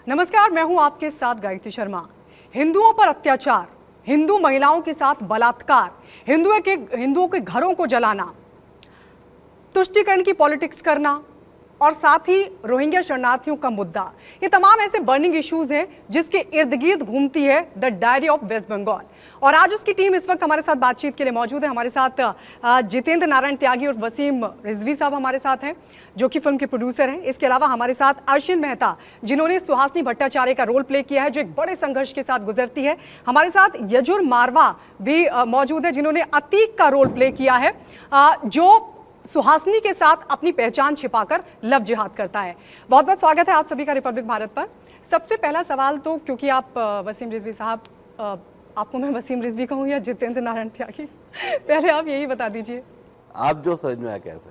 नमस्कार, मैं हूं आपके साथ गायत्री शर्मा। हिंदुओं पर अत्याचार, हिंदू महिलाओं के साथ बलात्कार, हिंदुओं के घरों को जलाना, तुष्टीकरण की पॉलिटिक्स करना और साथ ही रोहिंग्या शरणार्थियों का मुद्दा, ये तमाम ऐसे बर्निंग इश्यूज हैं जिसके इर्द गिर्द घूमती है the diary of West Bengal. और आज उसकी टीम इस वक्त हमारे साथ बातचीत के लिए मौजूद है। हमारे साथ जितेंद्र नारायण त्यागी और वसीम रिजवी साहब हमारे साथ हैं, जो कि फिल्म के प्रोड्यूसर हैं। इसके अलावा हमारे साथ अर्शिन मेहता, जिन्होंने सुहासिनी भट्टाचार्य का रोल प्ले किया है, जो एक बड़े संघर्ष के साथ गुजरती है। हमारे साथ यजुर मारवा भी मौजूद है, जिन्होंने अतीक का रोल प्ले किया है, जो सुहासिनी के साथ अपनी पहचान छिपाकर लव जिहाद करता है। बहुत बहुत स्वागत है आप सभी का रिपब्लिक भारत पर। सबसे पहला सवाल तो, क्योंकि आप वसीम रिजवी साहब, आपको मैं वसीम रिजवी कहूँ या जितेंद्र नारायण त्यागी, पहले आप यही बता दीजिए। आप जो समझ में आए कैसे।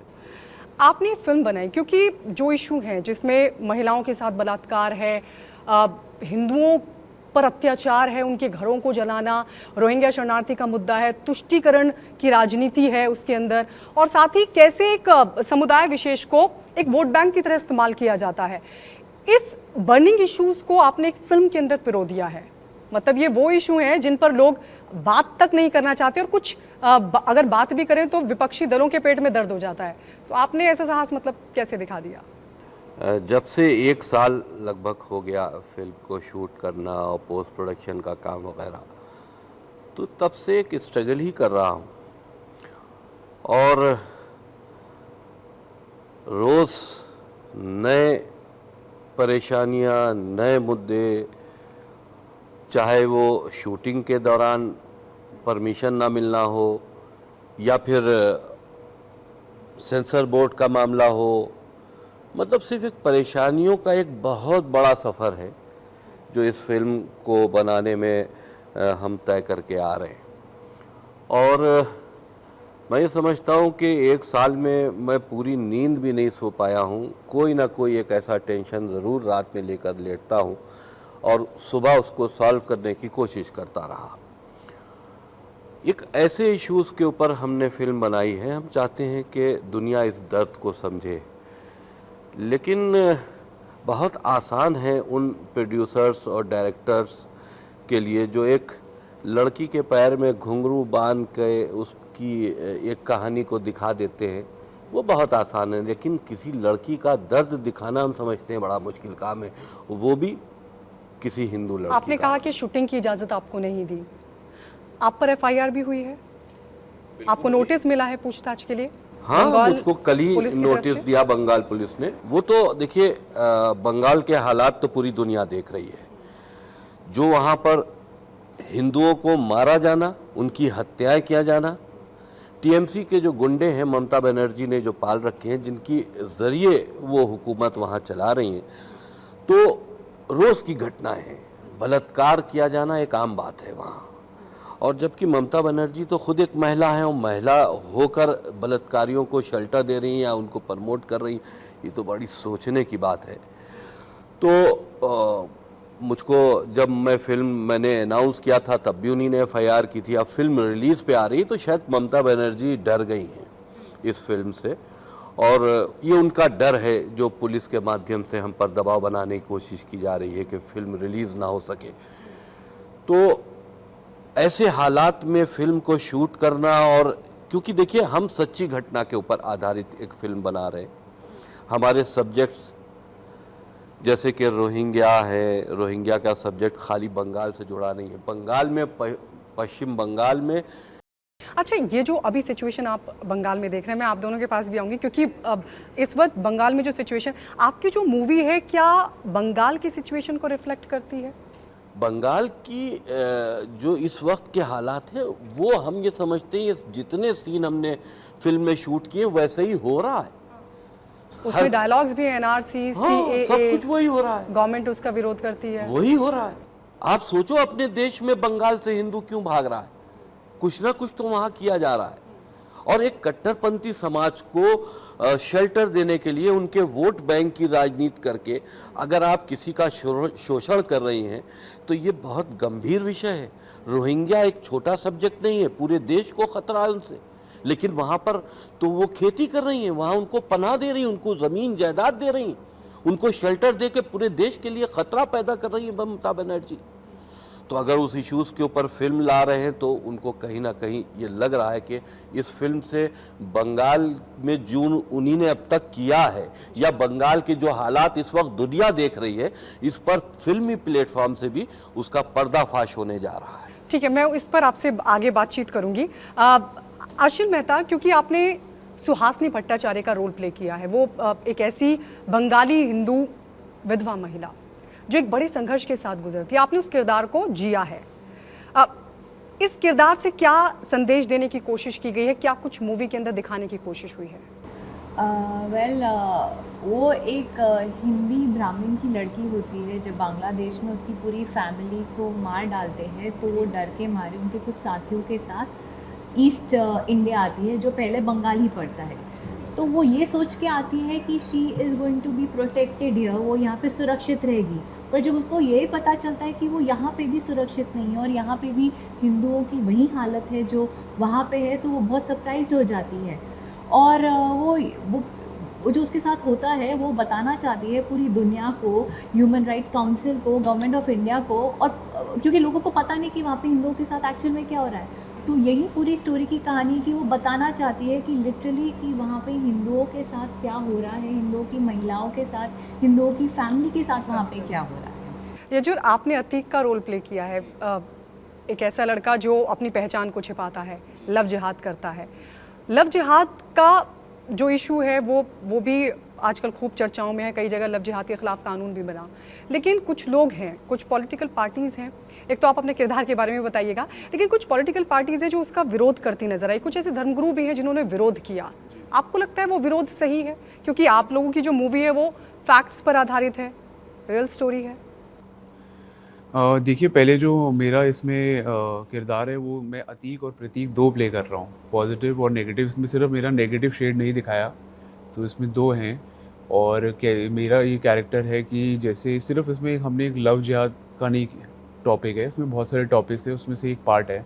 आपने फिल्म बनाई क्योंकि जो इशू है जिसमें महिलाओं के साथ बलात्कार है, हिंदुओं पर अत्याचार है, उनके घरों को जलाना, रोहिंग्या शरणार्थी का मुद्दा है, तुष्टीकरण की राजनीति है उसके अंदर, और साथ ही कैसे एक समुदाय विशेष को एक वोट बैंक की तरह इस्तेमाल किया जाता है। इस बर्निंग इश्यूज को आपने एक फिल्म के अंदर पिरो दिया है। मतलब ये वो इशू हैं जिन पर लोग बात तक नहीं करना चाहते, और कुछ अगर बात भी करें तो विपक्षी दलों के पेट में दर्द हो जाता है। तो आपने ऐसा साहस मतलब कैसे दिखा दिया? जब से 1 साल लगभग हो गया फिल्म को शूट करना और पोस्ट प्रोडक्शन का काम वगैरह, तो तब से एक स्ट्रगल ही कर रहा हूँ। और रोज़ नए परेशानियाँ, नए मुद्दे, चाहे वो शूटिंग के दौरान परमिशन ना मिलना हो, या फिर सेंसर बोर्ड का मामला हो, मतलब सिर्फ एक परेशानियों का एक बहुत बड़ा सफ़र है जो इस फिल्म को बनाने में हम तय करके आ रहे हैं। और मैं ये समझता हूँ कि 1 साल में मैं पूरी नींद भी नहीं सो पाया हूँ। कोई ना कोई एक ऐसा टेंशन ज़रूर रात में लेकर लेटता हूँ और सुबह उसको सॉल्व करने की कोशिश करता रहा। एक ऐसे इश्यूज़ के ऊपर हमने फिल्म बनाई है। हम चाहते हैं कि दुनिया इस दर्द को समझे, लेकिन बहुत आसान है उन प्रोड्यूसर्स और डायरेक्टर्स के लिए जो एक लड़की के पैर में घुंघरू बांध के उसकी एक कहानी को दिखा देते हैं। वो बहुत आसान है, लेकिन किसी लड़की का दर्द दिखाना हम समझते हैं बड़ा मुश्किल काम है, वो भी किसी हिंदू लड़की। आपने कहा कि शूटिंग की इजाज़त आपको नहीं दी, आप पर एफआईआर भी हुई है, आपको नोटिस मिला है पूछताछ के लिए? हाँ, मुझको कल ही नोटिस दिया बंगाल पुलिस ने। वो तो देखिए, बंगाल के हालात तो पूरी दुनिया देख रही है। जो वहाँ पर हिंदुओं को मारा जाना, उनकी हत्याएं किया जाना, टीएमसी के जो गुंडे हैं, ममता बनर्जी ने जो पाल रखे हैं, जिनकी ज़रिए वो हुकूमत वहाँ चला रही हैं, तो रोज़ की घटनाएं हैं। बलात्कार किया जाना एक आम बात है वहाँ। और जबकि ममता बनर्जी तो खुद एक महिला है, और महिला होकर बलात्कारियों को शेल्टर दे रही हैं या उनको प्रमोट कर रही हैं, ये तो बड़ी सोचने की बात है। तो मुझको जब मैंने अनाउंस किया था तब भी उन्हीं ने एफआईआर की थी। अब फिल्म रिलीज़ पे आ रही, तो शायद ममता बनर्जी डर गई हैं इस फिल्म से, और ये उनका डर है जो पुलिस के माध्यम से हम पर दबाव बनाने की कोशिश की जा रही है कि फिल्म रिलीज़ ना हो सके। तो ऐसे हालात में फिल्म को शूट करना, और क्योंकि देखिए हम सच्ची घटना के ऊपर आधारित एक फिल्म बना रहे हैं। हमारे सब्जेक्ट्स जैसे कि रोहिंग्या है, रोहिंग्या का सब्जेक्ट खाली बंगाल से जुड़ा नहीं है। बंगाल में, पश्चिम बंगाल में। अच्छा, ये जो अभी सिचुएशन आप बंगाल में देख रहे हैं, मैं आप दोनों के पास भी आऊँगी, क्योंकि अब इस वक्त बंगाल में जो सिचुएशन, आपकी जो मूवी है क्या बंगाल की सिचुएशन को रिफ्लेक्ट करती है? बंगाल की जो इस वक्त के हालात हैं वो हम ये समझते हैं, जितने सीन हमने फिल्म में शूट किए वैसे ही हो रहा है। उसमें डायलॉग्स भी एनआरसी, हाँ, सब कुछ वही हो रहा है। गवर्नमेंट उसका विरोध करती है, वही हो रहा है। आप सोचो, अपने देश में बंगाल से हिंदू क्यों भाग रहा है? कुछ ना कुछ तो वहाँ किया जा रहा है। और एक कट्टरपंथी समाज को शेल्टर देने के लिए उनके वोट बैंक की राजनीति करके अगर आप किसी का शोषण कर रही हैं, तो ये बहुत गंभीर विषय है। रोहिंग्या एक छोटा सब्जेक्ट नहीं है, पूरे देश को खतरा है उनसे। लेकिन वहाँ पर तो वो खेती कर रही हैं, वहाँ उनको पनाह दे रही हैं, उनको ज़मीन जायदाद दे रही हैं, उनको शेल्टर दे के पूरे देश के लिए खतरा पैदा कर रही है ममता बनर्जी। तो अगर उस इश्यूज़ के ऊपर फिल्म ला रहे हैं तो उनको कहीं ना कहीं ये लग रहा है कि इस फिल्म से बंगाल में जो उन्हीं ने अब तक किया है या बंगाल के जो हालात इस वक्त दुनिया देख रही है, इस पर फिल्मी प्लेटफॉर्म से भी उसका पर्दाफाश होने जा रहा है। ठीक है, मैं इस पर आपसे आगे बातचीत करूंगी। आशील मेहता, क्योंकि आपने सुहासिनी भट्टाचार्य का रोल प्ले किया है, वो एक ऐसी बंगाली हिंदू विधवा महिला जो एक बड़े संघर्ष के साथ गुजरती है, आपने उस किरदार को जिया है। इस किरदार से क्या संदेश देने की कोशिश की गई है, क्या कुछ मूवी के अंदर दिखाने की कोशिश हुई है? वो एक हिंदी ब्राह्मण की लड़की होती है। जब बांग्लादेश में उसकी पूरी फैमिली को मार डालते हैं तो वो डर के मारे उनके कुछ साथियों के साथ ईस्ट इंडिया आती है, जो पहले बंगाल ही पड़ता है। तो वो ये सोच के आती है कि she is going to be protected here, वो यहाँ पे सुरक्षित रहेगी। पर जब उसको ये पता चलता है कि वो यहाँ पे भी सुरक्षित नहीं है और यहाँ पे भी हिंदुओं की वही हालत है जो वहाँ पे है, तो वो बहुत सरप्राइज हो जाती है। और वो जो उसके साथ होता है वो बताना चाहती है पूरी दुनिया को, ह्यूमन राइट काउंसिल को, गवर्नमेंट ऑफ इंडिया को, और क्योंकि लोगों को पता नहीं कि वहाँ पे हिंदुओं के साथ एक्चुअल में क्या हो रहा है। तो यही पूरी स्टोरी की कहानी कि वो बताना चाहती है कि लिटरली कि वहाँ पे हिंदुओं के साथ क्या हो रहा है, हिंदुओं की महिलाओं के साथ, हिंदुओं की फैमिली के साथ वहाँ पे क्या हो रहा है। यजुर, आपने अतीक का रोल प्ले किया है, एक ऐसा लड़का जो अपनी पहचान को छिपाता है, लव जिहाद करता है। लव जिहाद का जो इशू है वो भी आजकल खूब चर्चाओं में है, कई जगह लव जिहाद के खिलाफ कानून भी बना। लेकिन कुछ लोग हैं, कुछ पॉलिटिकल पार्टीज़ हैं, एक तो आप अपने किरदार के बारे में बताइएगा, लेकिन कुछ पॉलिटिकल पार्टीज़ हैं जो उसका विरोध करती नजर आई, कुछ ऐसे धर्मगुरु भी हैं जिन्होंने विरोध किया। आपको लगता है वो विरोध सही है? क्योंकि आप लोगों की जो मूवी है वो फैक्ट्स पर आधारित है, रियल स्टोरी है। देखिए, पहले जो मेरा इसमें किरदार है वो मैं अतीक और प्रतीक दो प्ले कर रहा हूँ, पॉजिटिव और नेगेटिव। इसमें सिर्फ मेरा नेगेटिव शेड नहीं दिखाया, तो इसमें दो हैं। और मेरा ये कैरेक्टर है कि जैसे सिर्फ इसमें हमने एक लव जिहाद का नहीं टॉपिक है, इसमें बहुत सारे टॉपिक्स हैं, उसमें से एक पार्ट है।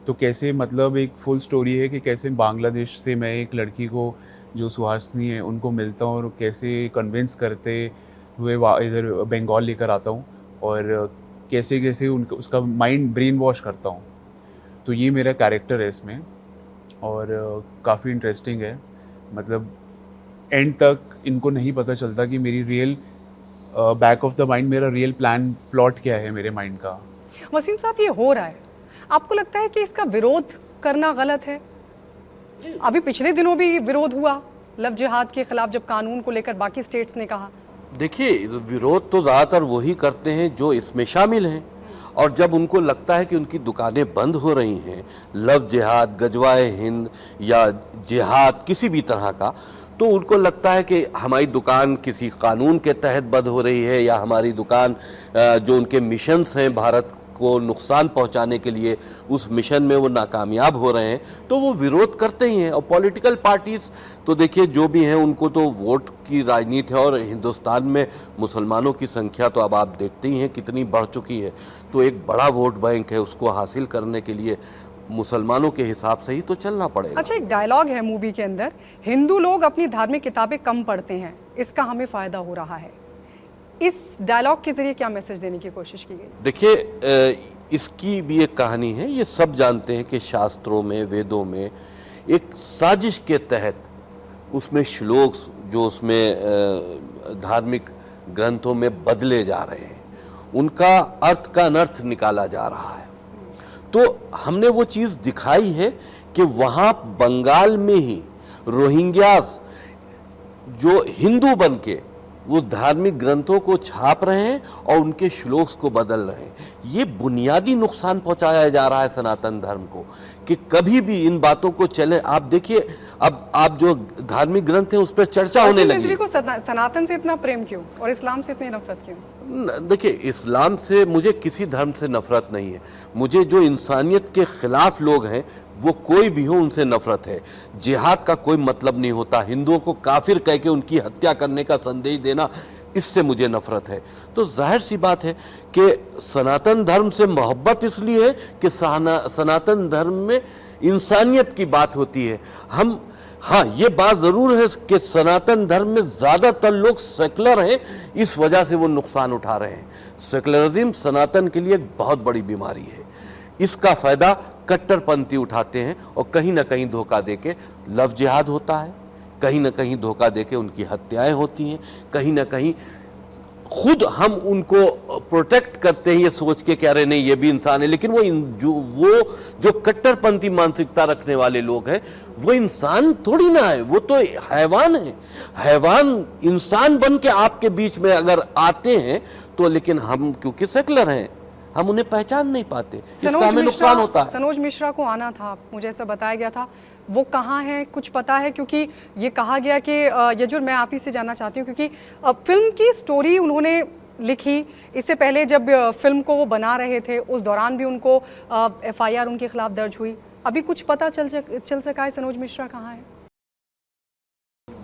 तो कैसे मतलब एक फुल स्टोरी है कि कैसे बांग्लादेश से मैं एक लड़की को जो सुहासिनी है उनको मिलता हूँ और कैसे कन्विंस करते हुए इधर बंगाल लेकर आता हूँ और कैसे कैसे उसका माइंड ब्रेन वॉश करता हूँ। तो ये मेरा कैरेक्टर है इसमें और काफ़ी इंटरेस्टिंग है। मतलब एंड तक इनको नहीं पता चलता कि मेरी real back of the mind मेरा रियल प्लॉट क्या है मेरे माइंड का। वसीम साहब, ये हो रहा है, आपको लगता है कि इसका विरोध करना गलत है? अभी पिछले दिनों भी विरोध हुआ लव जिहाद के खिलाफ, जब कानून को लेकर बाकी स्टेट्स ने कहा। देखिए, विरोध तो ज़्यादातर वही करते हैं जो इसमें शामिल हैं, और जब उनको लगता है कि उनकी दुकानें बंद हो रही हैं, लव जिहाद, गजवाए हिंद या जिहाद किसी भी तरह का, तो उनको लगता है कि हमारी दुकान किसी कानून के तहत बंद हो रही है या हमारी दुकान जो उनके मिशंस हैं भारत को नुकसान पहुंचाने के लिए, उस मिशन में वो नाकामयाब हो रहे हैं, तो वो विरोध करते ही हैं। और पॉलिटिकल पार्टीज़ तो देखिए जो भी हैं उनको तो वोट की राजनीति है, और हिंदुस्तान में मुसलमानों की संख्या तो अब आप देखते ही हैं कितनी बढ़ चुकी है। तो एक बड़ा वोट बैंक है, उसको हासिल करने के लिए मुसलमानों के हिसाब से ही तो चलना पड़ेगा। अच्छा, एक डायलॉग है मूवी के अंदर, हिंदू लोग अपनी धार्मिक किताबें कम पढ़ते हैं, इसका हमें फ़ायदा हो रहा है। इस डायलॉग के जरिए क्या मैसेज देने की कोशिश की गई? देखिए, इसकी भी एक कहानी है। ये सब जानते हैं कि शास्त्रों में, वेदों में एक साजिश के तहत उसमें श्लोक जो उसमें धार्मिक ग्रंथों में बदले जा रहे हैं, उनका अर्थ का अनर्थ निकाला जा रहा है। तो हमने वो चीज़ दिखाई है कि वहाँ बंगाल में ही रोहिंग्यास जो हिंदू बन के वो धार्मिक ग्रंथों को छाप रहे हैं और उनके श्लोक्स को बदल रहे हैं। ये बुनियादी नुकसान पहुंचाया जा रहा है सनातन धर्म को, कि कभी भी इन बातों को चले। आप देखिए, अब आप जो धार्मिक ग्रंथ हैं उस पर चर्चा होने लगी। को सनातन से इतना प्रेम क्यों और इस्लाम से इतनी नफरत क्यों? देखिए, इस्लाम से मुझे किसी धर्म से नफरत नहीं है। मुझे जो इंसानियत के खिलाफ लोग हैं, वो कोई भी हो, उनसे नफरत है। जिहाद का कोई मतलब नहीं होता। हिंदुओं को काफिर कह के उनकी हत्या करने का संदेश देना, इससे मुझे नफरत है। तो जाहिर सी बात है कि सनातन धर्म से मोहब्बत इसलिए है कि सनातन धर्म में इंसानियत की बात होती है। हाँ, ये बात जरूर है कि सनातन धर्म में ज्यादातर लोग सेकुलर हैं, इस वजह से वो नुकसान उठा रहे हैं। सेकुलरिज्म सनातन के लिए एक बहुत बड़ी बीमारी है। इसका फायदा कट्टरपंथी उठाते हैं और कहीं ना कहीं धोखा देके लव जिहाद होता है, कहीं ना कहीं धोखा देके उनकी हत्याएं होती हैं, कहीं ना कहीं खुद हम उनको प्रोटेक्ट करते हैं ये सोच के कह रहे नहीं ये भी इंसान है, लेकिन जो कट्टरपंथी मानसिकता रखने वाले लोग हैं वो इंसान थोड़ी ना है, वो तो हैवान है। हैवान इंसान बन के आपके बीच में अगर आते हैं तो, लेकिन हम क्योंकि सेकुलर हैं हम उन्हें पहचान नहीं पाते, इसका हमें नुकसान होता है। सनोज मिश्रा को आना था, मुझे ऐसा बताया गया था, वो कहाँ है कुछ पता है? क्योंकि ये कहा गया कि यजुर, मैं आप ही से जानना चाहती हूँ क्योंकि फिल्म की स्टोरी उन्होंने लिखी, इससे पहले जब फिल्म को वो बना रहे थे उस दौरान भी उनको FIR उनके खिलाफ दर्ज हुई। अभी कुछ पता चल सका है सनोज मिश्रा कहाँ है?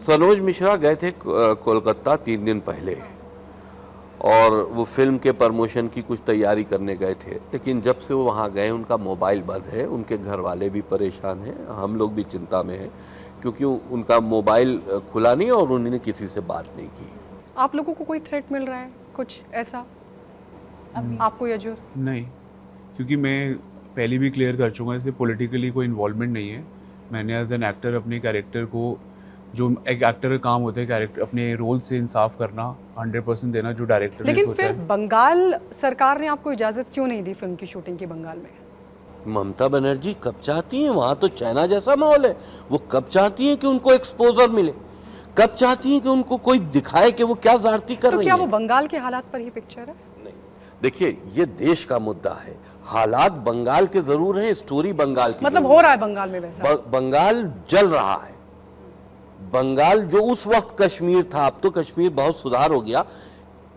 सनोज मिश्रा गए थे कोलकाता 3 दिन पहले और वो फिल्म के प्रमोशन की कुछ तैयारी करने गए थे, लेकिन जब से वो वहाँ गए उनका मोबाइल बंद है, उनके घर वाले भी परेशान हैं, हम लोग भी चिंता में हैं क्योंकि उनका मोबाइल खुला नहीं और उन्होंने किसी से बात नहीं की। आप लोगों को कोई थ्रेट मिल रहा है कुछ ऐसा आपको यजुर? नहीं, क्योंकि मैं पहले भी क्लियर कर चुका हूँ, इससे पॉलिटिकली कोई इन्वॉल्वमेंट नहीं है। मैंने एज एन एक्टर अपने कैरेक्टर को, जो एक एक्टर का काम होता है कैरेक्टर अपने रोल से इंसाफ करना, 100% देना जो डायरेक्टर ने सोचा है। लेकिन फिर बंगाल सरकार ने आपको इजाजत क्यों नहीं दी फिल्म की शूटिंग की बंगाल में? ममता बनर्जी कब चाहती हैं, वहाँ तो चाइना जैसा माहौल है, वो कब चाहती हैं कि उनको एक्सपोजर मिले, कब चाहती हैं कि उनको कोई दिखाए कि वो क्या ज़्यादती कर रही है। तो क्या वो बंगाल के हालात पर ही पिक्चर है? नहीं, देखिए ये देश का मुद्दा है, हालात बंगाल के जरूर हैं, स्टोरी बंगाल की मतलब हो रहा है बंगाल में वैसा? बंगाल जल रहा है। बंगाल जो उस वक्त कश्मीर था, अब तो कश्मीर बहुत सुधार हो गया,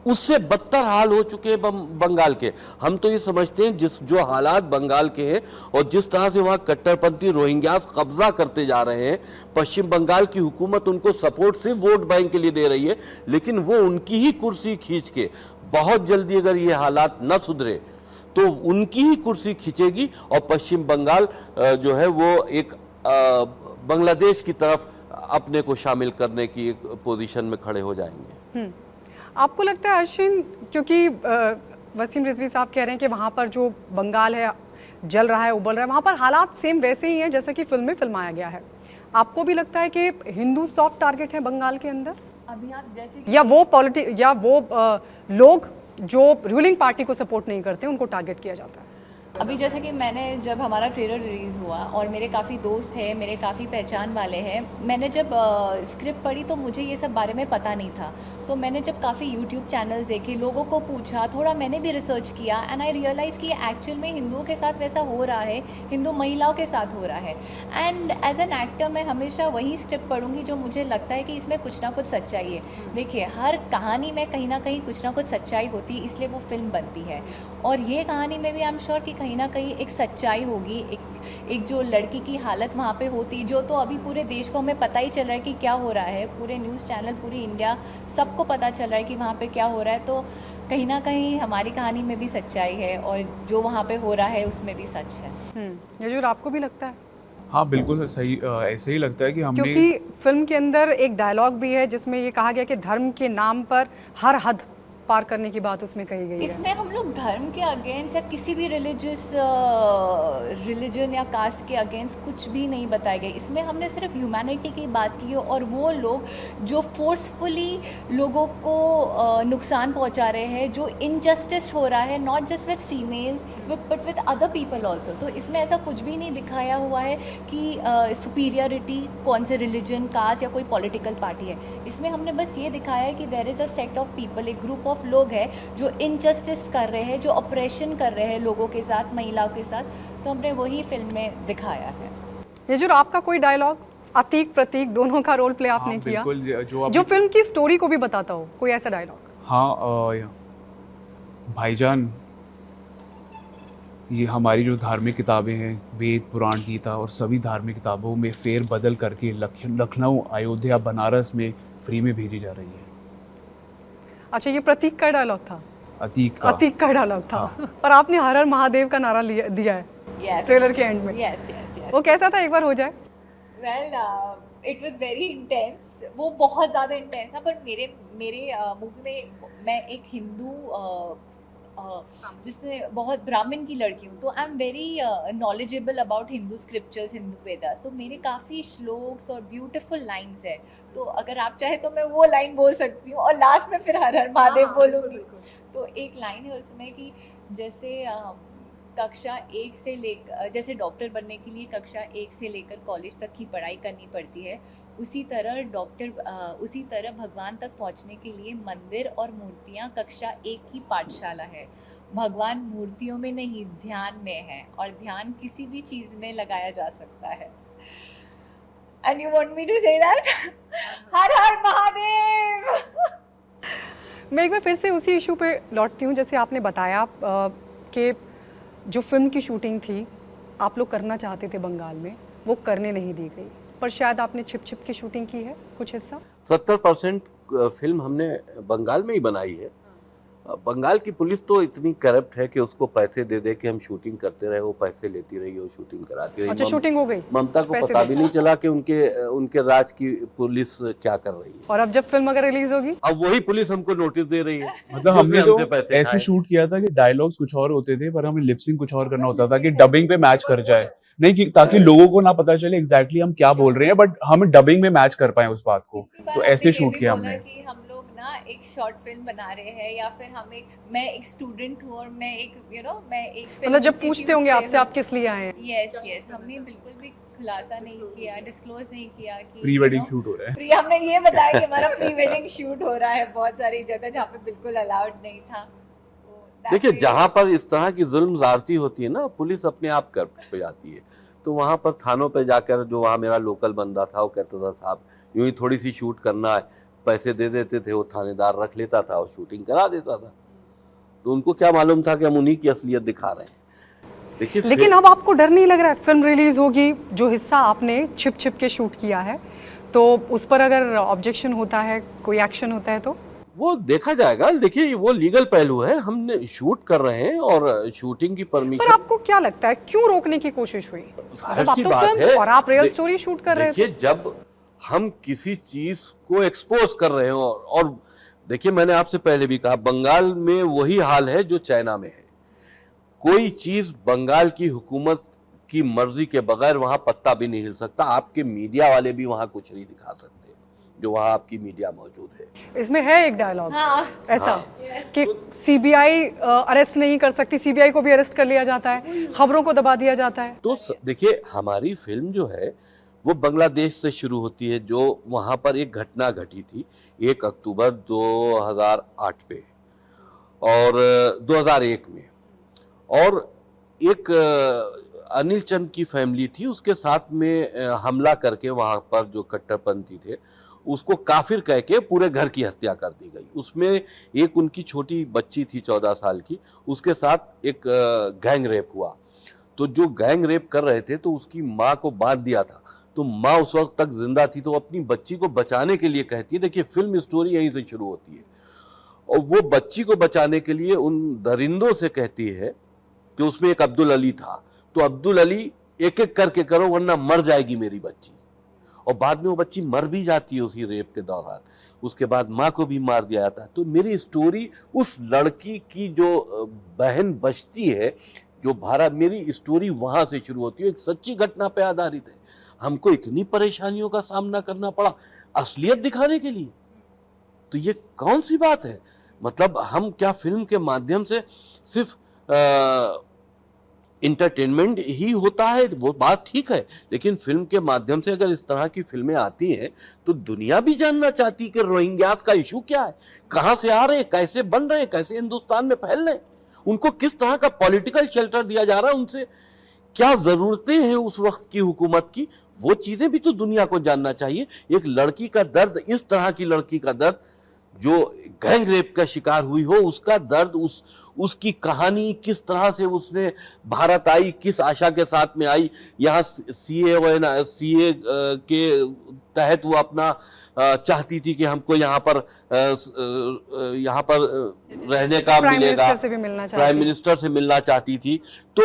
उससे बदतर हाल हो चुके हैं बंगाल के। हम तो ये समझते हैं जो हालात बंगाल के हैं और जिस तरह से वहाँ कट्टरपंथी रोहिंग्यास कब्जा करते जा रहे हैं, पश्चिम बंगाल की हुकूमत उनको सपोर्ट सिर्फ वोट बैंक के लिए दे रही है, लेकिन वो उनकी ही कुर्सी खींच के बहुत जल्दी अगर ये हालात न सुधरे तो उनकी ही कुर्सी खींचेगी और पश्चिम बंगाल जो है वो एक बांग्लादेश की तरफ अपने को शामिल करने की एक पोजीशन में खड़े हो जाएंगे। आपको लगता है अश्विन, क्योंकि वसीम रिजवी साहब कह रहे हैं कि वहाँ पर जो बंगाल है जल रहा है, उबल रहा है, वहाँ पर हालात सेम वैसे ही हैं जैसा कि फिल्म में फिल्माया गया है, आपको भी लगता है कि हिंदू सॉफ्ट टारगेट है बंगाल के अंदर? अभी आप जैसे या वो लोग जो रूलिंग पार्टी को सपोर्ट नहीं करते उनको टारगेट किया जाता है? अभी जैसे कि मैंने जब हमारा ट्रेलर रिलीज़ हुआ और मेरे काफ़ी दोस्त हैं, मेरे काफ़ी पहचान वाले हैं, मैंने जब स्क्रिप्ट पढ़ी तो मुझे ये सब बारे में पता नहीं था। तो मैंने जब काफ़ी यूट्यूब चैनल्स देखे, लोगों को पूछा, थोड़ा मैंने भी रिसर्च किया एंड आई रियलाइज़ कि एक्चुअल में हिंदुओं के साथ वैसा हो रहा है, हिंदू महिलाओं के साथ हो रहा है। एंड एज एन एक्टर मैं हमेशा वही स्क्रिप्ट पढ़ूंगी जो मुझे लगता है कि इसमें कुछ ना कुछ सच्चाई है। देखिए, हर कहानी में कहीं ना कहीं कुछ ना कुछ सच्चाई होती है, इसलिए वो फिल्म बनती है। और ये कहानी में भी आई एम श्योर कि कहीं ना कहीं एक सच्चाई होगी, एक जो लड़की की हालत वहाँ पे होती, जो तो अभी पूरे देश को हमें पता ही चल रहा है कि क्या हो रहा है, पूरे न्यूज़ चैनल, पूरी इंडिया सबको पता चल रहा है कि वहाँ पे क्या हो रहा है। तो कहीं ना कहीं हमारी कहानी में भी सच्चाई है और जो वहाँ पे हो रहा है उसमें भी सच है। यजुर, आपको भी लगता है? हाँ बिल्कुल सही, ऐसे ही लगता है कि हमने, क्योंकि फिल्म के अंदर एक डायलॉग भी है जिसमें ये कहा गया कि धर्म के नाम पर हर हद पार करने की बात उसमें कही गई है। इसमें हम लोग धर्म के अगेंस्ट या किसी भी रिलीजन या कास्ट के अगेंस्ट कुछ भी नहीं बताए गए। इसमें हमने सिर्फ ह्यूमैनिटी की बात की है और वो लोग जो फोर्सफुली लोगों को नुकसान पहुंचा रहे हैं, जो इनजस्टिस हो रहा है, not just with female but with other people also. तो इसमें ऐसा कुछ भी नहीं दिखाया हुआ है कि सुपीरियरिटी कौन से रिलीजन, कास्ट या कोई पॉलिटिकल पार्टी है। इसमें हमने बस ये दिखाया है कि there is a set of people, एक ग्रुप ऑफ लोग हैं जो इनजस्टिस कर रहे हैं, जो ऑपरेशन कर रहे हैं लोगों के साथ, महिलाओं के साथ। तो हमने वही फिल्म में दिखाया है। यजुर, आपका कोई डायलॉग, अतीक प्रतीक दोनों का रोल प्ले आपने किया, जो फिल्म की स्टोरी को भी बताता हो, कोई ऐसा डायलॉग? हाँ भाईजान, ये हमारी जो धार्मिक किताबें हैं, वेद, पुराण, गीता और सभी धार्मिक किताबों में फेर बदल करके लखनऊ, अयोध्या, बनारस में फ्री में भेजी जा रही है। अच्छा, ये प्रतीक का डायलॉग था? अतीक का डायलॉग था। हाँ। और आपने हर हर महादेव का नारा दिया है ट्रेलर के एंड में। यस। वो कैसा था, एक बार हो जाए? Well it was very intense, वो बहुत ज़्यादा इंटेंस था। पर मेरे मेरे मूवी में मैं एक हिंदू जिसने बहुत ब्राह्मण की लड़की हूँ, तो I am very knowledgeable about Hindu scriptures, Hindu Vedas, तो मेरे काफ़ी श्लोक्स और ब्यूटीफुल लाइंस है। तो अगर आप चाहे तो मैं वो लाइन बोल सकती हूँ और लास्ट में फिर हर हर महादेव बोलूँगी। तो एक लाइन है उसमें कि जैसे कक्षा 1 से लेकर, जैसे डॉक्टर बनने के लिए कक्षा 1 से लेकर कॉलेज तक की पढ़ाई करनी पड़ती है, उसी तरह भगवान तक पहुंचने के लिए मंदिर और मूर्तियां कक्षा 1 की पाठशाला है। भगवान मूर्तियों में नहीं, ध्यान में है, और ध्यान किसी भी चीज़ में लगाया जा सकता है। And you want me to say that? Har Har Mahadev. मैं एक बार फिर से उसी इशू पे लौटती हूँ, जैसे आपने बताया कि जो फिल्म की शूटिंग थी आप लोग करना चाहते थे बंगाल में, वो करने नहीं दी गई, पर शायद आपने छिप छिप की शूटिंग की है कुछ हिस्सा। 70% फिल्म हमने बंगाल में ही बनाई है। बंगाल की पुलिस तो इतनी करप्ट है कि उसको पैसे दे दे के हम शूटिंग करते रहे, वो पैसे लेती रही और शूटिंग कराती रही। अच्छा, शूटिंग हो गई, ममता को पता भी नहीं चला कि उनके राज की पुलिस क्या कर रही है। और अब जब फिल्म अगर रिलीज होगी, अब वही पुलिस हमको नोटिस दे रही है। मतलब हमने तो ऐसे शूट किया था कि डायलॉग्स कुछ और होते थे, पर हमें लिपसिंग कुछ और करना होता था कि डबिंग पे मैच कर जाए, नहीं कि ताकि लोगों को ना पता चले एग्जैक्टली हम क्या बोल रहे हैं, बट हम डबिंग में मैच कर पाए उस बात को। तो ऐसे शूट किया हमने। कि हम लोग ना एक शॉर्ट फिल्म बना रहे हैं, या फिर मैं एक स्टूडेंट हूँ और मैं एक मैं एक मतलब जब पूछते होंगे आपसे आप किस लिए आए हैं। यस, हमने बिल्कुल भी खुलासा नहीं किया, डिस्क्लोज नहीं किया कि प्री वेडिंग शूट हो रहा है। हमने ये बताया कि हमारा प्री वेडिंग शूट हो रहा है बहुत सारी जगह जहाँ पे बिल्कुल अलाउड नहीं था। देखिए, जहाँ पर इस तरह की जुल्म ज़्यादती होती है ना, पुलिस अपने आप कर पे जाती है। तो वहाँ पर थानों पे जाकर, जो वहाँ मेरा लोकल बंदा था, वो कहता था साहब यूँ ही थोड़ी सी शूट करना है, पैसे दे देते थे, वो थानेदार रख लेता था और शूटिंग करा देता था। तो उनको क्या मालूम था कि हम उन्हीं की असलियत दिखा रहे हैं। देखिए, लेकिन अब आपको डर नहीं लग रहा है? फिल्म रिलीज होगी, जो हिस्सा आपने छिप छिप के शूट किया है, तो उस पर अगर ऑब्जेक्शन होता है, कोई एक्शन होता है, तो वो देखा जाएगा। देखिए, वो लीगल पहलू है, हमने शूट कर रहे हैं और शूटिंग की पर परमिशन। आपको क्या लगता है क्यों रोकने की कोशिश हुई? जाहिर आप सी तो बात फिल्म है, और आप रियल स्टोरी शूट कर रहे थे। देखिए, जब हम किसी चीज को एक्सपोज कर रहे हो, और देखिए मैंने आपसे पहले भी कहा, बंगाल में वही हाल है जो चाइना में है। कोई चीज बंगाल की हुकूमत की मर्जी के बगैर वहां पत्ता भी नहीं हिल सकता। आपके मीडिया वाले भी वहां कुछ नहीं दिखा सकते, जो वहां आपकी मीडिया मौजूद है। इसमें है एक डायलॉग ऐसा कि तो सीबीआई अरेस्ट नहीं कर सकती, सीबीआई को भी अरेस्ट कर लिया जाता है, खबरों को दबा दिया जाता है। तो देखिए, हमारी फिल्म जो है वो बांग्लादेश से शुरू होती है, जो वहाँ पर एक घटना घटी थी 1 अक्टूबर 2008 पे और 2001 में, और एक अनिल चंद की फैमिली थी, उसके साथ में हमला करके वहाँ पर जो कट्टरपंथी थे उसको काफिर कह के पूरे घर की हत्या कर दी गई। उसमें एक उनकी छोटी बच्ची थी 14 साल की, उसके साथ एक गैंग रेप हुआ। तो जो गैंग रेप कर रहे थे तो उसकी माँ को बांध दिया था, तो माँ उस वक्त तक जिंदा थी, तो अपनी बच्ची को बचाने के लिए कहती है, देखिए फिल्म स्टोरी यहीं से शुरू होती है, और वो बच्ची को बचाने के लिए उन दरिंदों से कहती है कि उसमें एक अब्दुल अली था, तो अब्दुल अली एक एक करके करो वरना मर जाएगी मेरी बच्ची। और बाद में वो बच्ची मर भी जाती है उसी रेप के दौरान। उसके बाद माँ को भी मार दिया जाता है। तो मेरी स्टोरी उस लड़की की जो बहन बचती है, जो भारत, मेरी स्टोरी वहाँ से शुरू होती है, एक सच्ची घटना पे आधारित है। हमको इतनी परेशानियों का सामना करना पड़ा असलियत दिखाने के लिए, तो ये कौन सी बात है? मतलब हम क्या फिल्म के माध्यम से सिर्फ इंटरटेनमेंट ही होता है, वो बात ठीक है, लेकिन फिल्म के माध्यम से अगर इस तरह की फिल्में आती हैं तो दुनिया भी जानना चाहती है कि रोहिंग्यास का इशू क्या है, कहाँ से आ रहे हैं, कैसे बन रहे हैं, कैसे हिंदुस्तान में फैल रहे हैं, उनको किस तरह का पॉलिटिकल शेल्टर दिया जा रहा है, उनसे क्या जरूरतें हैं उस वक्त की हुकूमत की, वो चीजें भी तो दुनिया को जानना चाहिए। एक लड़की का दर्द, इस तरह की लड़की का दर्द जो गैंग रेप का शिकार हुई हो, उसका दर्द, उसकी कहानी, किस तरह से उसने भारत आई, किस आशा के साथ में आई, यहाँ सीए के तहत वो अपना चाहती थी कि हमको यहाँ पर रहने का मिलेगा, प्राइम मिनिस्टर से मिलना चाहती थी। तो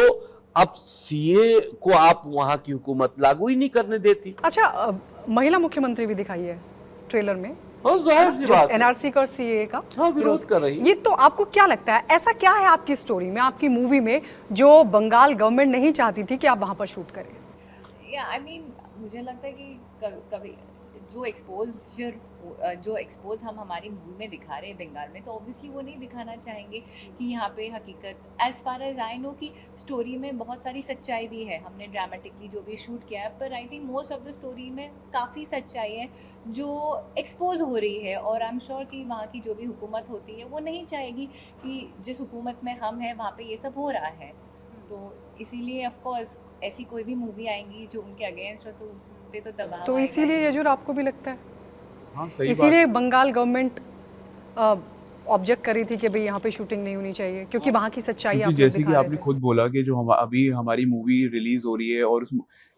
अब सीए को आप वहां की हुकूमत लागू ही नहीं करने देती। अच्छा, महिला मुख्यमंत्री भी दिखाई है ट्रेलर में, और जाहिर सी बात है, एनआरसी का और सीए का हाँ, विरोध कर रही है। ये तो आपको क्या लगता है, ऐसा क्या है आपकी स्टोरी में, आपकी मूवी में, जो बंगाल गवर्नमेंट नहीं चाहती थी कि आप वहां पर शूट करें? या आई मीन मुझे लगता है कि कभी जो एक्सपोज हम हमारी मूवी में दिखा रहे हैं बंगाल में, तो ऑब्वियसली वो नहीं दिखाना चाहेंगे कि यहाँ पे हकीकत, as far as I know कि स्टोरी में बहुत सारी सच्चाई भी है, हमने ड्रामेटिकली जो भी शूट किया है, पर I think most of the story में काफ़ी सच्चाई है जो एक्सपोज हो रही है। और आई एम श्योर कि वहाँ की जो भी हुकूमत होती है वो नहीं चाहेगी कि जिस हुकूमत में हम हैं वहाँ पे ये सब हो रहा है। तो इसीलिए ऑफ कोर्स ऐसी कोई भी मूवी आएंगी जो उनके अगेंस्ट हो तो उस पे तो दबाव तो आएगा इसीलिए ही। यजूर आपको भी लगता है, हाँ सही बात। इसीलिए बंगाल गवर्नमेंट ऑब्जेक्ट करी थी कि भाई यहाँ पे शूटिंग नहीं होनी चाहिए, क्योंकि वहाँ की सच्चाई आप क्योंकि लोग जैसे कि दिखा रहे आपने थे। खुद बोला कि जो हम अभी हमारी मूवी रिलीज हो रही है और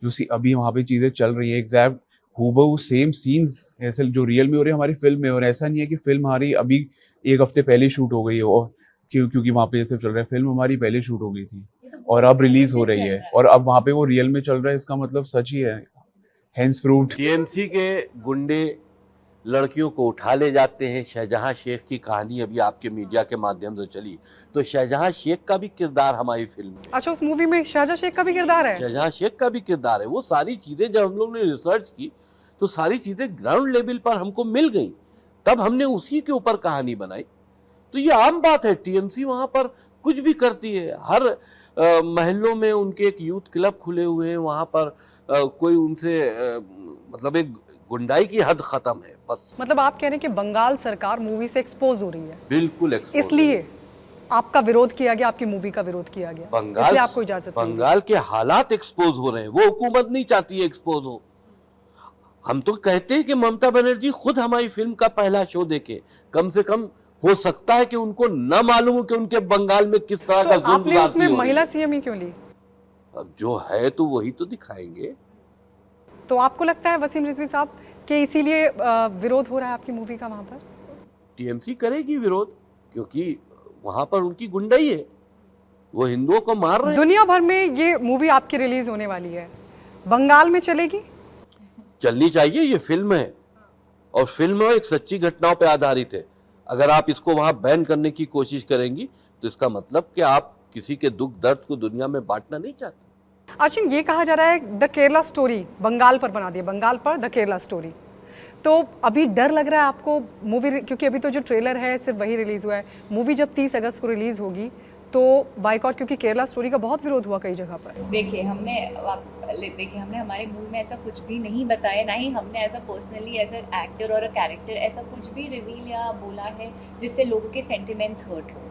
उस अभी वहाँ पे चीजें चल रही है एग्जैक्ट हूबहू सेम सीन्स ऐसे जो रियल में हो रहे हैं हमारी फिल्म में। और ऐसा नहीं है कि फिल्म हमारी अभी एक हफ्ते पहले शूट हो गई है और क्योंकि वहाँ पे जैसे चल रहा है, फिल्म हमारी पहले शूट हो गई थी और अब रिलीज हो रही है और अब वहाँ पे वो रियल में चल रहा है, इसका मतलब सच ही है। Hence proved. टीएमसी के गुंडे लड़कियों को उठा ले जाते हैं। शाहजहां शेख की कहानी अभी आपके मीडिया के माध्यम से चली, तो शाहजहां शेख का भी किरदार हमारी फिल्म में, अच्छा, उस मूवी में शाहजहां शेख का भी किरदार है? शाहजहां शेख का भी किरदार है। वो सारी चीजें जब हम लोग ने रिसर्च की तो सारी चीजें ग्राउंड लेवल पर हमको मिल गई, तब हमने उसी के ऊपर कहानी बनाई। तो ये आम बात है, टीएमसी वहां पर कुछ भी करती है। हर महल्लों में उनके एक यूथ क्लब खुले हुए हैं, वहां पर कोई उनसे मतलब एक गुंडाई की हद खत्म है बस। मतलब आप कह रहे हैं कि बंगाल सरकार मूवी से एक्सपोज हो रही है, बिल्कुल एक्सपोज। इसलिए आपका विरोध किया गया, आपकी मूवी का विरोध किया गया, बंगाल, इसलिए आपको इजाजत नहीं बंगाल के हालात एक्सपोज हो रहे हैं, वो हुकूमत नहीं चाहती है एक्सपोज हो। हम तो कहते हैं कि ममता बनर्जी खुद हमारी फिल्म का पहला शो देखे, कम से कम हो सकता है कि उनको न मालूम हो कि उनके बंगाल में किस तरह का तो जुल्म आपने ज्यादती उसमें हो रही महिला है। सीएम ही क्यों ली? अब जो है तो वही तो दिखाएंगे। तो आपको लगता है वसीम रिजवी साहब कि इसीलिए विरोध हो रहा है आपकी मूवी का वहां पर? टीएमसी करेगी विरोध, क्योंकि वहां पर उनकी गुंडाई है, वो हिंदुओं को मार रहे हैं। दुनिया भर में ये मूवी आपकी रिलीज होने वाली है, बंगाल में चलेगी? चलनी चाहिए, ये फिल्म है और फिल्म एक सच्ची घटनाओं पर आधारित है। अगर आप इसको वहां बैन करने की कोशिश करेंगी तो इसका मतलब कि आप किसी के दुख दर्द को दुनिया में बांटना नहीं चाहते। आशिन, ये कहा जा रहा है द केरला स्टोरी बंगाल पर बना दिया, बंगाल पर द केरला स्टोरी। तो अभी डर लग रहा है आपको मूवी, क्योंकि अभी तो जो ट्रेलर है सिर्फ वही रिलीज हुआ है, मूवी जब 30 अगस्त को रिलीज होगी तो बाइकआउट, क्योंकि केरला स्टोरी का बहुत विरोध हुआ कई जगह पर। देखिए हमने हमारे मूवी में ऐसा कुछ भी नहीं बताया, ना ही हमने as a personally as a actor और अ कैरेक्टर ऐसा कुछ भी रिवील या बोला है जिससे लोगों के सेंटिमेंट्स हर्ट हो।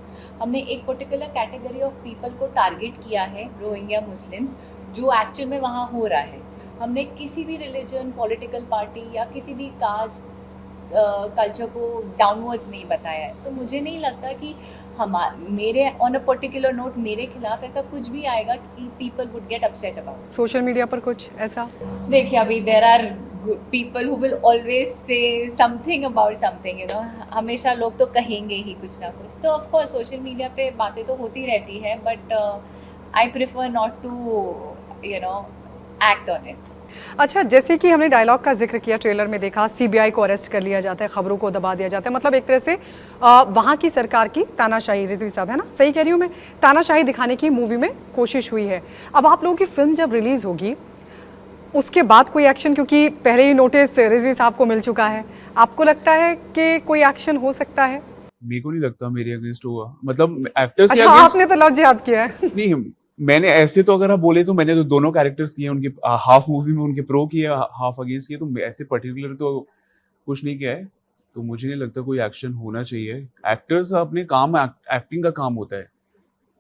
हमने एक पर्टिकुलर कैटेगरी ऑफ पीपल को टारगेट किया है, रोहिंग्या मुस्लिम्स, जो एक्चुअल में वहाँ हो रहा है। हमने किसी भी रिलीजन, पॉलिटिकल पार्टी या किसी भी कास्ट कल्चर को डाउनवर्ड्स नहीं बताया है। तो मुझे नहीं लगता कि मेरे ऑन अ पर्टिकुलर नोट मेरे खिलाफ ऐसा कुछ भी आएगा कि people would get upset about. Social media पर कुछ ऐसा? देखिए अभी there are people who will always say something about something, you know, हमेशा लोग तो कहेंगे ही कुछ ना कुछ। तो ऑफ कोर्स सोशल मीडिया पे बातें तो होती रहती है, but I prefer not to you know act on it. अच्छा, जैसे कि हमने डायलॉग का जिक्र किया, ट्रेलर में देखा सीबीआई को अरेस्ट कर लिया जाता है, खबरों को दबा दिया जाता है, मतलब एक तरह से वहाँ की सरकार की तानाशाही, रिजवी साहब है ना, सही कह रही हूँ मैं, तानाशाही दिखाने की मूवी में कोशिश हुई है। अब आप लोगों की फिल्म जब रिलीज होगी उसके बाद कोई एक्शन, क्योंकि पहले ही नोटिस रिजवी साहब को मिल चुका है, आपको लगता है कि कोई एक्शन हो सकता है? मेरे को नहीं लगता मेरे अगेंस्ट होगा, मतलब एक्टर्स के अच्छा, अगेंस्ट आपने तो लव जिहाद किया है। नहीं। मैंने ऐसे तो अगर आप बोले तो मैंने तो दोनों कैरेक्टर्स किए, उनके हाफ मूवी में उनके प्रो किए, हाफ अगेंस्ट किए, तो ऐसे पर्टिकुलर तो कुछ नहीं किया है। तो मुझे नहीं लगता कोई एक्शन होना चाहिए। एक्टर्स अपने काम, एक्टिंग का काम होता है।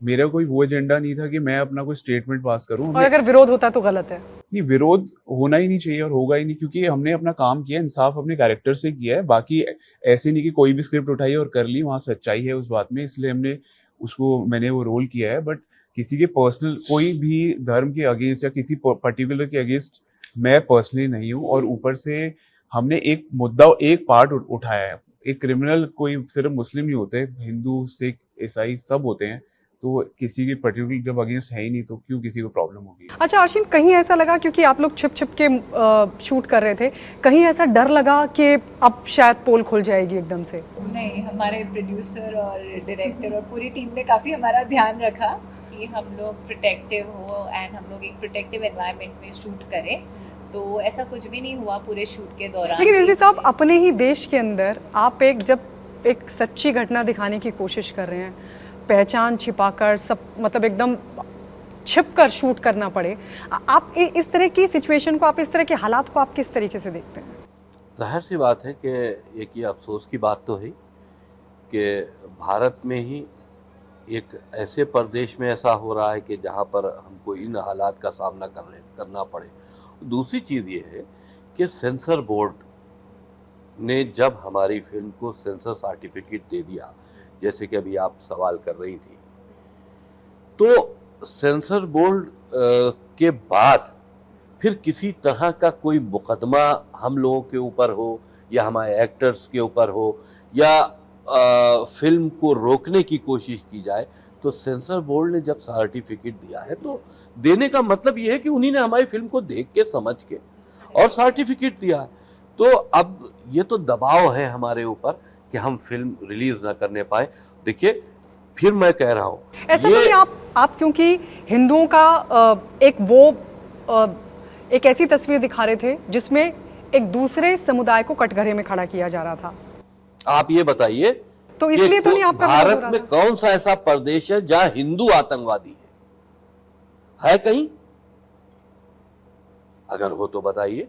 मेरा कोई वो एजेंडा नहीं था कि मैं अपना कोई स्टेटमेंट पास करूं। और अगर विरोध होता तो गलत है? नहीं, विरोध होना ही नहीं चाहिए और होगा ही नहीं, क्योंकि हमने अपना काम किया, इंसाफ अपने कैरेक्टर से किया है। बाकी ऐसे नहीं कि कोई भी स्क्रिप्ट उठाई और कर ली, वहाँ सच्चाई है उस बात में, इसलिए मैंने वो रोल किया है। बट किसी के पर्सनल, कोई भी धर्म के अगेंस्ट या किसी पर्टिकुलर के अगेंस्ट मैं पर्सनली नहीं हूँ। और ऊपर से हमने एक मुद्दा, एक पार्ट उठाया है। एक क्रिमिनल कोई सिर्फ मुस्लिम नहीं होते, हिंदू, सिख, ईसाई सब होते हैं। तो किसी के पर्टिकुलर जब अगेंस्ट है ही नहीं तो क्यों किसी को प्रॉब्लम होगी। अच्छा आशीन, कहीं ऐसा लगा, क्योंकि आप लोग छिप छिप के शूट कर रहे थे, कहीं ऐसा डर लगा कि अब शायद पोल खुल जाएगी एकदम से? नहीं, हमारे प्रोड्यूसर और डायरेक्टर और पूरी टीम ने काफ़ी हमारा ध्यान रखा कि हम लोग प्रोटेक्टिव हो एंड हम लोग एक प्रोटेक्टिव एनवायरनमेंट में शूट करें, तो ऐसा कुछ भी नहीं हुआ पूरे शूट के दौरान। लेकिन रिजवी साहब, अपने ही देश के अंदर आप जब एक सच्ची घटना दिखाने की कोशिश कर रहे हैं, पहचान छिपाकर सब, मतलब एकदम छिप कर शूट करना पड़े, आप इस तरह की सिचुएशन को, आप इस तरह के हालात को आप किस तरीके से देखते हैं? जाहिर सी बात है कि एक ये अफसोस की बात तो है कि भारत में ही एक ऐसे प्रदेश में ऐसा हो रहा है कि जहाँ पर हमको इन हालात का सामना करना पड़े। दूसरी चीज़ ये है कि सेंसर बोर्ड ने जब हमारी फिल्म को सेंसर सर्टिफिकेट दे दिया, जैसे कि अभी आप सवाल कर रही थी, तो सेंसर बोर्ड के बाद फिर किसी तरह का कोई मुकदमा हम लोगों के ऊपर हो या हमारे एक्टर्स के ऊपर हो या फिल्म को रोकने की कोशिश की जाए, तो सेंसर बोर्ड ने जब सर्टिफिकेट दिया है तो देने का मतलब ये है कि उन्हीं ने हमारी फिल्म को देख के समझ के और सर्टिफिकेट दिया है। तो अब ये तो दबाव है हमारे ऊपर कि हम फिल्म रिलीज ना करने पाए। देखिए, फिर मैं कह रहा हूँ, ऐसा तो नहीं, आप क्योंकि हिंदुओं का एक ऐसी तस्वीर दिखा रहे थे जिसमें एक दूसरे समुदाय को कटघरे में खड़ा किया जा रहा था। आप ये बताइए, तो इसलिए तो नहीं आपका विरोध हो भारत रहा में था? कौन सा ऐसा प्रदेश है जहां हिंदू आतंकवादी है कहीं? अगर हो तो बताइए।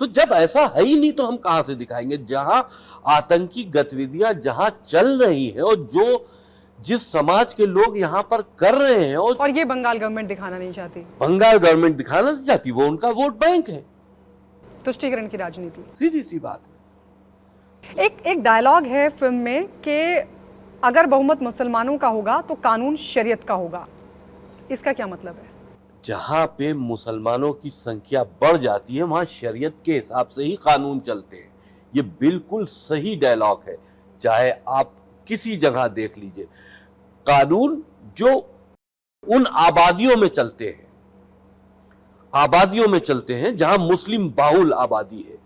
तो जब ऐसा है ही नहीं तो हम कहां से दिखाएंगे? जहां आतंकी गतिविधियां जहां चल रही हैं और जिस समाज के लोग यहां पर कर रहे हैं, और ये बंगाल गवर्नमेंट दिखाना नहीं चाहती, बंगाल गवर्नमेंट दिखाना नहीं चाहती, वो उनका वोट बैंक है, तुष्टीकरण की राजनीति। सीधी सी बात है। एक डायलॉग है फिल्म में कि अगर बहुमत मुसलमानों का होगा तो कानून शरीयत का होगा, इसका क्या मतलब है? जहां पे मुसलमानों की संख्या बढ़ जाती है वहां शरीयत के हिसाब से ही कानून चलते हैं। ये बिल्कुल सही डायलॉग है, चाहे आप किसी जगह देख लीजिए। कानून जो उन आबादियों में चलते हैं जहां मुस्लिम बाहुल आबादी है,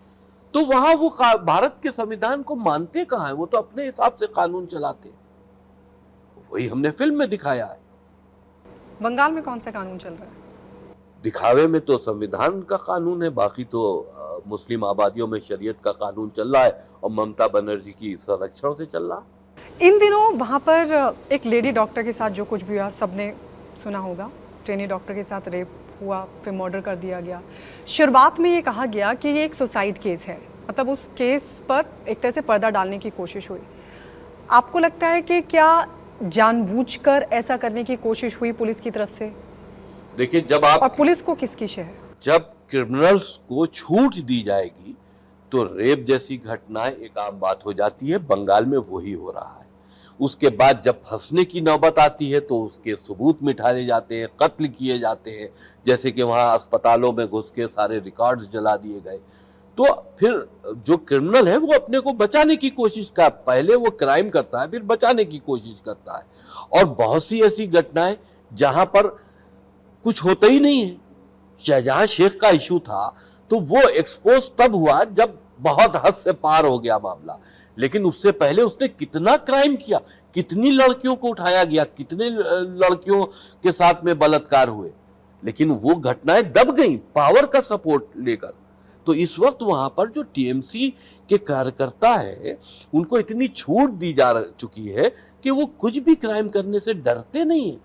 तो वहां वो भारत के संविधान को मानते कहां है? वो तो अपने हिसाब से कानून चलाते हैं। वही हमने फिल्म में दिखाया है। बंगाल में कौन सा कानून चल रहा है? दिखावे में तो संविधान का कानून है, बाकी तो मुस्लिम आबादियों में शरीयत का कानून चल रहा है और ममता बनर्जी की संरक्षण से चल रहा है। इन दिनों वहाँ पर एक लेडी डॉक्टर के साथ जो कुछ भी हुआ सबने सुना होगा, ट्रेनी डॉक्टर के साथ रेप हुआ, फिर मर्डर कर दिया गया। शुरुआत में ये कहा गया कि ये एक सुसाइड केस है, मतलब उस केस पर एक तरह से पर्दा डालने की कोशिश हुई। आपको लगता है कि क्या जानबूझकर ऐसा करने की कोशिश हुई पुलिस की तरफ से? देखिए, और पुलिस को किसकी शय है? जब क्रिमिनल्स को छूट दी जाएगी तो रेप जैसी घटनाएं एक आम बात हो जाती है। बंगाल में वही हो रहा है। उसके बाद जब फंसने की नौबत आती है तो उसके सबूत मिटाए जाते हैं, कत्ल किए जाते हैं, जैसे कि वहाँ अस्पतालों में घुस के सारे रिकॉर्ड्स जला दिए गए। तो फिर जो क्रिमिनल है वो अपने को बचाने की कोशिश कर, पहले वो क्राइम करता है फिर बचाने की कोशिश करता है। और बहुत सी ऐसी घटनाएं जहां पर कुछ होता ही नहीं है। शाहजहां शेख का इशू था तो वो एक्सपोज तब हुआ जब बहुत हद से पार हो गया मामला, लेकिन उससे पहले उसने कितना क्राइम किया, कितनी लड़कियों को उठाया गया, कितने लड़कियों के साथ में बलात्कार हुए, लेकिन वो घटनाएं दब गई पावर का सपोर्ट लेकर। तो इस वक्त वहां पर जो टीएमसी के कार्यकर्ता है उनको इतनी छूट दी जा चुकी है कि वो कुछ भी क्राइम करने से डरते नहीं है।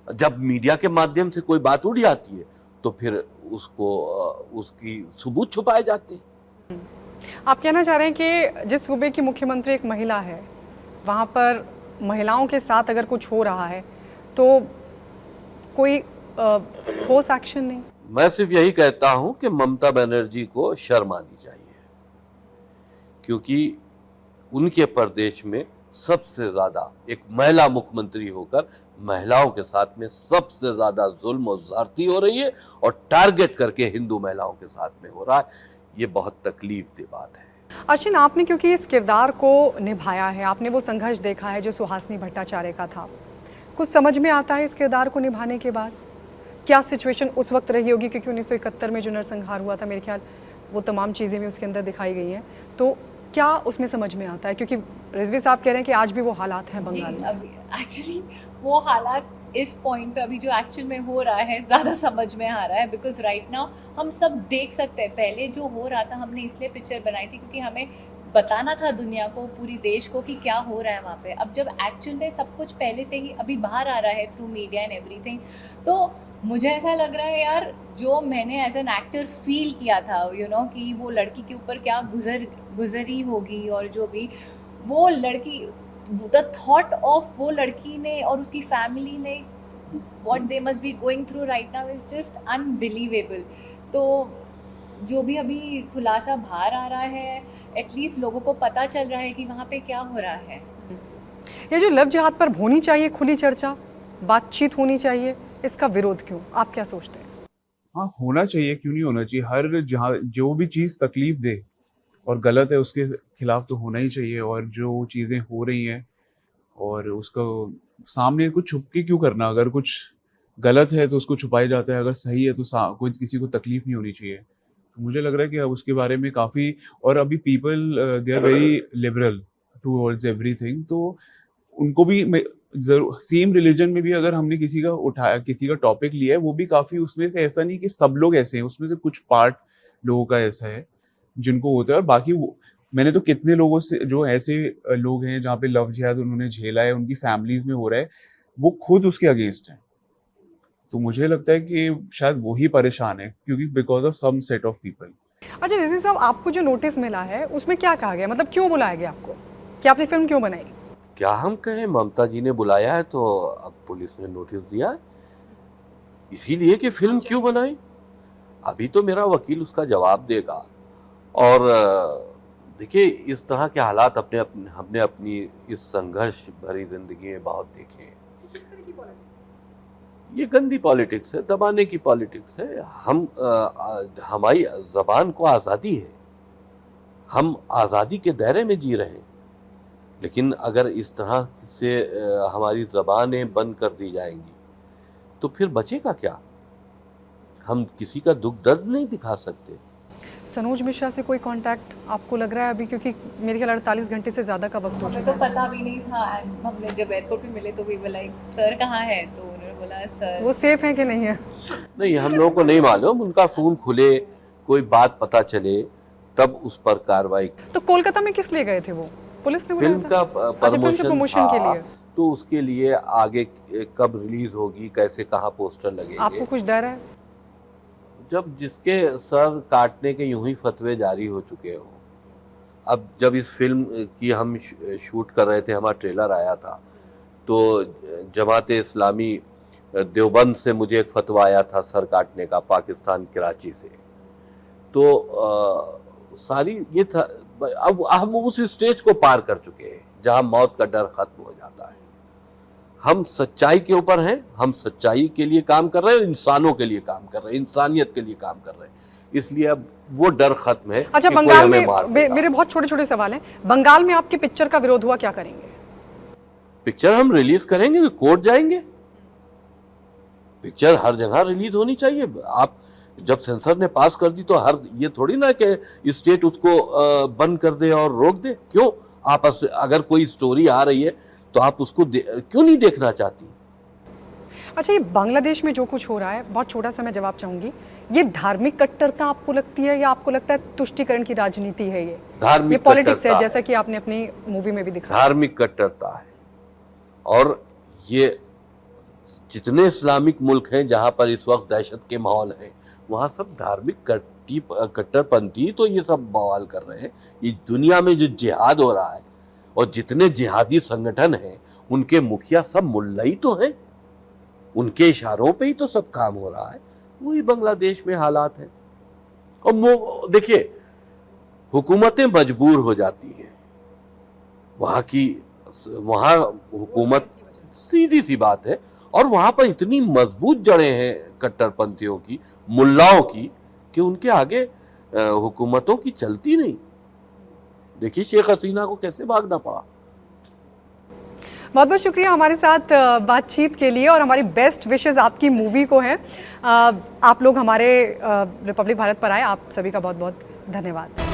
जब मीडिया के माध्यम से कोई बात उड़ जाती है तो फिर उसकी सबूत छुपाए जाते हैं। आप कहना चाह रहे हैं कि जिस सूबे की मुख्यमंत्री एक महिला है, वहाँ पर महिलाओं के साथ अगर कुछ हो रहा है तो कोई ठोस एक्शन नहीं? मैं सिर्फ यही कहता हूं कि ममता बनर्जी को शर्म आनी चाहिए, क्योंकि उनके प्रदेश में सबसे ज्यादा एक महिला मुख्यमंत्री होकर महिलाओं के साथ में सबसे ज्यादा जुल्म और ज्यादती हो रही है और टारगेट करके हिंदू महिलाओं के साथ में हो रहा है। ये बहुत तकलीफ दे बात है। अश्विन, आपने क्योंकि इस किरदार को निभाया है, आपने वो संघर्ष देखा है जो सुहासिनी भट्टाचार्य का था, कुछ समझ में आता है इस किरदार को निभाने के बाद क्या सिचुएशन उस वक्त रही होगी? क्योंकि 1971 में जो नरसंहार हुआ था, मेरे ख्याल वो तमाम चीज़ें भी उसके अंदर दिखाई गई हैं, तो क्या उसमें समझ में आता है? क्योंकि रिजवी साहब कह रहे हैं कि आज भी वो हालात हैं बंगाल में। अभी एक्चुअली वो हालात इस पॉइंट पे अभी जो एक्चुअल में हो रहा है ज़्यादा समझ में आ रहा है, बिकॉज राइट नाउ हम सब देख सकते हैं। पहले जो हो रहा था, हमने इसलिए पिक्चर बनाई थी क्योंकि हमें बताना था दुनिया को, पूरी देश को, कि क्या हो रहा है वहाँ पे। अब जब एक्चुअल में सब कुछ पहले से ही अभी बाहर आ रहा है थ्रू मीडिया एंड एवरीथिंग, तो मुझे ऐसा लग रहा है यार, जो मैंने एज एन एक्टर फील किया था कि वो लड़की के ऊपर क्या गुजरी होगी, और जो भी वो लड़की, द थॉट ऑफ वो लड़की ने और उसकी फैमिली ने, what they must be going through right now is just unbelievable. तो जो भी अभी खुलासा बाहर आ रहा है, एटलीस्ट लोगों को पता चल रहा है कि वहाँ पे क्या हो रहा है। ये जो लव जिहाद पर होनी चाहिए खुली चर्चा, बातचीत होनी चाहिए, इसका विरोध क्यों? आप क्या सोचते हैं? हाँ, होना चाहिए, क्यों नहीं होना चाहिए। हर जहाँ जो भी चीज़ तकलीफ दे और गलत है उसके खिलाफ तो होना ही चाहिए। और जो चीज़ें हो रही हैं और उसका सामने कुछ छुप के क्यों करना? अगर कुछ गलत है तो उसको छुपाया जाता है, अगर सही है तो कोई किसी को तकलीफ नहीं होनी चाहिए। तो मुझे लग रहा है कि अब उसके बारे में काफ़ी, और अभी people they are very liberal towards everything, तो उनको भी जरूर सेम रिलीजन में भी अगर हमने किसी का टॉपिक लिया है, वो भी काफ़ी, उसमें से ऐसा नहीं कि सब लोग ऐसे हैं, उसमें से कुछ पार्ट लोगों का ऐसा है जिनको होता है, और बाकी मैंने तो कितने लोगों से, जो ऐसे लोग हैं जहाँ पे लव जिहाद उन्होंने झेला है, उनकी फैमिलीज में हो रहा है, वो खुद उसके अगेंस्ट हैं। तो मुझे लगता है कि शायद वही परेशान है, क्योंकि because of some set of people. अच्छा रिजवी साहब, आपको जो नोटिस मिला है उसमें क्या कहा गया? मतलब क्यों बुलाया गया आपको, कि आपने फिल्म क्यों बनाई? क्या हम कहें, ममता जी ने बुलाया है तो अब पुलिस ने नोटिस दिया है, इसीलिए कि फिल्म क्यों बनाई। अभी तो मेरा वकील उसका जवाब देगा। और देखिए, इस तरह के हालात हमने अपनी इस संघर्ष भरी जिंदगी में बहुत देखे हैं। ये गंदी पॉलिटिक्स है, दबाने की पॉलिटिक्स है। हमारी ज़बान को आज़ादी है, हम आज़ादी के दायरे में जी रहे हैं, लेकिन अगर इस तरह से हमारी ज़बानें बंद कर दी जाएंगी तो फिर बचेगा क्या? हम किसी का दुख दर्द नहीं दिखा सकते। सनोज मिश्रा से कोई कांटेक्ट आपको लग रहा है अभी? क्योंकि मेरे ख्याल 48 घंटे से ज़्यादा का वक्त हो हमें चुका तो पता भी नहीं था। हमने जब एयरपोर्ट पे मिले तो वी वर लाइक, सर कहाँ है? तो उन्होंने बोला सर है। वो सेफ है कि नहीं है? नहीं, हम लोगों को नहीं मालूम। उनका फ़ोन खुले, कोई बात पता चले, तब उस पर कार्रवाई। तो कोलकाता में किस लिए गए थे वो? पुलिस ने फिल्म बुलाया का था? अच्छा, फिल्म के प्रमोशन के लिए। तो उसके लिए आगे कब रिलीज होगी, कैसे, कहाँ पोस्टर लगेंगे, आपको कुछ डर है? जब जिसके सर काटने के यूं ही फतवे जारी हो चुके हो। अब जब इस फिल्म की हम शूट कर रहे थे, हमारा ट्रेलर आया था, तो जमात इस्लामी देवबंद से मुझे एक फतवा आया था सर काटने का, पाकिस्तान कराची से। तो सारी ये था। अब हम उस स्टेज को पार कर चुके हैं जहां मौत का डर खत्म हो जाता है। हम सच्चाई के ऊपर हैं, हम सच्चाई के लिए काम कर रहे हैं, इंसानों के लिए काम कर रहे हैं, इंसानियत के लिए काम कर रहे हैं, इसलिए अब वो डर खत्म है। अच्छा, बंगाल में मेरे बहुत छोटे छोटे सवाल हैं। बंगाल में आपकी पिक्चर का विरोध हुआ, क्या करेंगे? पिक्चर हम रिलीज करेंगे, कोर्ट जाएंगे। पिक्चर हर जगह रिलीज होनी चाहिए। आप जब सेंसर ने पास कर दी तो हर ये थोड़ी ना कि स्टेट उसको बंद कर दे और रोक दे। क्यों? आप अगर कोई स्टोरी आ रही है तो आप उसको क्यों नहीं देखना चाहती? अच्छा, ये बांग्लादेश में जो कुछ हो रहा है, बहुत छोटा सा मैं जवाब चाहूंगी, ये धार्मिक कट्टरता आपको लगती है या आपको लगता है तुष्टीकरण की राजनीति है? ये धार्मिक पॉलिटिक्स है, जैसा कि आपने अपनी मूवी में भी दिखाया। धार्मिक कट्टरता है। और ये जितने इस्लामिक मुल्क हैं जहां पर इस वक्त दहशत के माहौल हैं, वहां सब धार्मिक कट्टरपंथी तो ये सब बवाल कर रहे हैं। इस दुनिया में जो जिहाद हो रहा है और जितने जिहादी संगठन हैं, उनके मुखिया सब मुल्ला ही तो हैं, उनके इशारों पे ही तो सब काम हो रहा है। वही बांग्लादेश में हालात हैं। और देखिए, हुकूमतें मजबूर हो जाती हैं। वहाँ हुकूमत, सीधी सी बात है, और वहाँ पर इतनी मजबूत जड़ें हैं कट्टरपंथियों की, मुल्लाओं की, कि उनके आगे हुकूमतों की चलती नहीं। देखिए शेख हसीना को कैसे भागना पड़ा। बहुत बहुत शुक्रिया हमारे साथ बातचीत के लिए, और हमारी बेस्ट विशेस आपकी मूवी को हैं। आप लोग हमारे रिपब्लिक भारत पर आए, आप सभी का बहुत बहुत धन्यवाद।